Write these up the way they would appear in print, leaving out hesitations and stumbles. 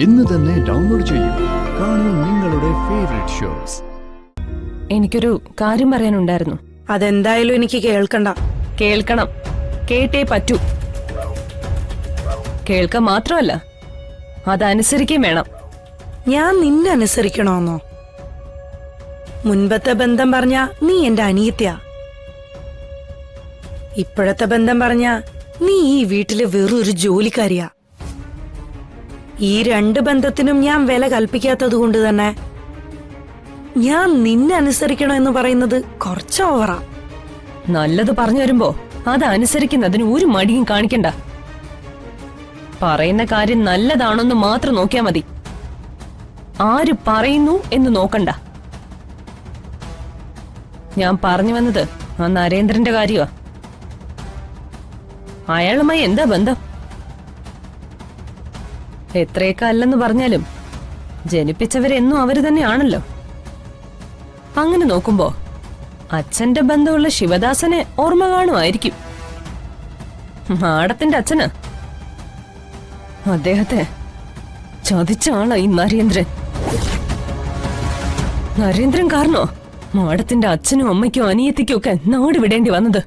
ഇന്ന് തന്നെ ഡൗൺലോഡ് ചെയ്യൂ. കാണൂ നിങ്ങളുടെ ഫേവറേറ്റ് ഷോസ്. എനിക്കൊരു കാര്യം പറയാനുണ്ടായിരുന്നു. അതെന്തായാലും എനിക്ക് കേൾക്കണ്ട. കേൾക്കണം, കേട്ടേ പറ്റൂ. കേൾക്ക മാത്രമല്ല, അതനുസരിക്കുകയും വേണം. ഞാൻ നിന്നെ അനുസരിക്കണോന്നോ? മുൻപത്തെ ബന്ധം പറഞ്ഞ നീ എന്റെ അനിയത്തിയാ. ഇപ്പോഴത്തെ ബന്ധം പറഞ്ഞ നീ ഈ വീട്ടില് വെറൊരു ജോലിക്കാരിയാ. ഈ രണ്ട് ബന്ധത്തിനും ഞാൻ വില കൽപ്പിക്കാത്തത് കൊണ്ട് തന്നെ ഞാൻ നിന്നെ അനുസരിക്കണോ എന്ന് പറയുന്നത് കുറച്ച് ഓവറാ. നല്ലത് പറഞ്ഞു വരുമ്പോ അതനുസരിക്കുന്നതിന് ഒരു മടിയും കാണിക്കണ്ട. പറയുന്ന കാര്യം നല്ലതാണോന്ന് മാത്രം നോക്കിയാ മതി. ആര് പറയുന്നു എന്ന് നോക്കണ്ട. ഞാൻ പറഞ്ഞു വന്നത് ആ നരേന്ദ്രന്റെ കാര്യമാ. അയാളുമായി എന്താ ബന്ധം? എത്രയൊക്കെ അല്ലെന്ന് പറഞ്ഞാലും ജനിപ്പിച്ചവരെന്നും അവര് തന്നെയാണല്ലോ. അങ്ങനെ നോക്കുമ്പോ അച്ഛന്റെ ബന്ധമുള്ള ശിവദാസനെ ഓർമ്മ കാണുമായിരിക്കും. മാഡത്തിന്റെ അച്ഛന്. അദ്ദേഹത്തെ ചതിച്ച ആളാ ഈ നരേന്ദ്രൻ. നരേന്ദ്രൻ കാരണോ മാഡത്തിന്റെ അച്ഛനും അമ്മയ്ക്കും അനിയത്തിക്കും ഒക്കെ നാട് വിടേണ്ടി വന്നത്.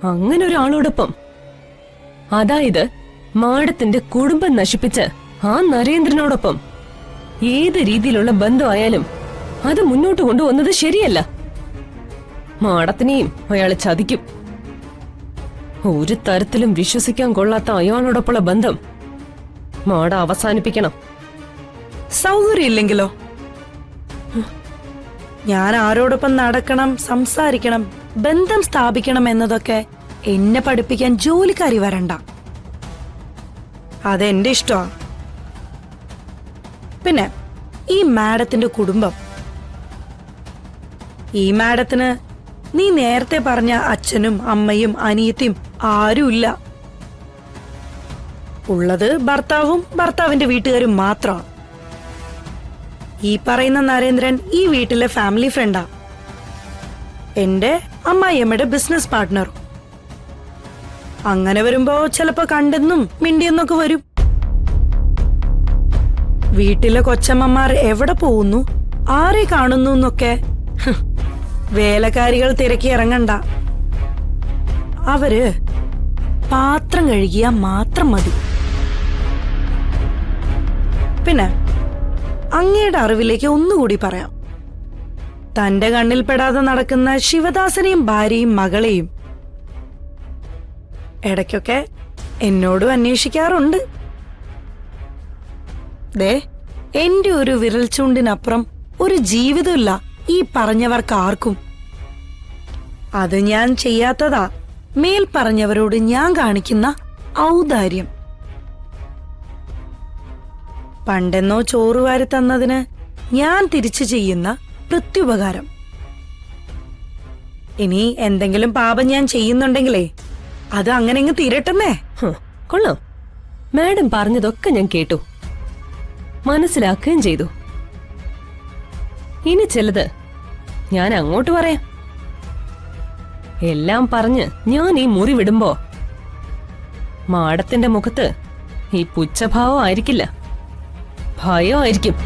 അങ്ങനെ ഒരാളോടൊപ്പം, അതായത് മാഡത്തിന്റെ കുടുംബം നശിപ്പിച്ച് ആ നരേന്ദ്രനോടൊപ്പം ഏത് രീതിയിലുള്ള ബന്ധമായാലും അത് മുന്നോട്ട് കൊണ്ടുവന്നത് ശരിയല്ല. മാഡത്തിനെയും അയാളെ ചതിക്കും. ഒരു തരത്തിലും വിശ്വസിക്കാൻ കൊള്ളാത്ത അയാളോടൊപ്പമുള്ള ബന്ധം മാഡ അവസാനിപ്പിക്കണം. സൗകര്യമില്ലെങ്കിലോ? ഞാൻ ആരോടൊപ്പം നടക്കണം, സംസാരിക്കണം, ബന്ധം സ്ഥാപിക്കണം എന്നതൊക്കെ എന്നെ പഠിപ്പിക്കാൻ ജോലിക്കാരി വരണ്ട. അതെന്റെ ഇഷ്ടമാ. പിന്നെ ഈ മാഡത്തിന്റെ കുടുംബം, ഈ മാഡത്തിന് നീ നേരത്തെ പറഞ്ഞ അച്ഛനും അമ്മയും അനിയത്തിയും ആരുമില്ല. ഉള്ളത് ഭർത്താവും ഭർത്താവിന്റെ വീട്ടുകാരും മാത്രമാണ്. ഈ പറയുന്ന നരേന്ദ്രൻ ഈ വീട്ടിലെ ഫാമിലി ഫ്രണ്ടാ. എന്റെ അമ്മായിയമ്മയുടെ ബിസിനസ് പാർട്ട്ണറും. അങ്ങനെ വരുമ്പോ ചിലപ്പോ കണ്ടെന്നും മിണ്ടിയെന്നൊക്കെ വരും. വീട്ടിലെ കൊച്ചമ്മമാർ എവിടെ പോകുന്നു, ആരെ കാണുന്നു എന്നൊക്കെ വേലക്കാരികൾ തിരക്കി ഇറങ്ങണ്ട. അവര് പാത്രം കഴുകിയാ മാത്രം മതി. പിന്നെ അങ്ങയുടെ അറിവിലേക്ക് ഒന്നുകൂടി പറയാം. തന്റെ കണ്ണിൽപ്പെടാതെ നടക്കുന്ന ശിവദാസനെയും ഭാര്യയും മകളെയും ഇടയ്ക്കൊക്കെ എന്നോടും അന്വേഷിക്കാറുണ്ട്. ദേ, എന്റെ ഒരു വിരൽ ചൂണ്ടിനപ്പുറം ഒരു ജീവിതമില്ല ഈ പറഞ്ഞവർക്കാർക്കും. അത് ഞാൻ ചെയ്യാത്തതാ മേൽ പറഞ്ഞവരോട് ഞാൻ കാണിക്കുന്ന ഔദാര്യം. പണ്ടെന്നോ ചോറുവാരി തന്നതിന് ഞാൻ തിരിച്ചു ചെയ്യുന്ന പ്രത്യുപകാരം. ഇനി എന്തെങ്കിലും പാപം ഞാൻ ചെയ്യുന്നുണ്ടെങ്കിലേ അത് അങ്ങനെ അങ്ങ് തീരട്ടെന്നേ. കൊള്ളാം. മാഡം പറഞ്ഞതൊക്കെ ഞാൻ കേട്ടു, മനസ്സിലാക്കുകയും ചെയ്തു. ഇനി ചിലത് ഞാൻ അങ്ങോട്ട് പറയാം. എല്ലാം പറഞ്ഞ് ഞാൻ ഈ മുറി വിടുമ്പോ മാഡത്തിന്റെ മുഖത്ത് ഈ പുച്ഛഭാവം ആയിരിക്കില്ല, ഭയമായിരിക്കും.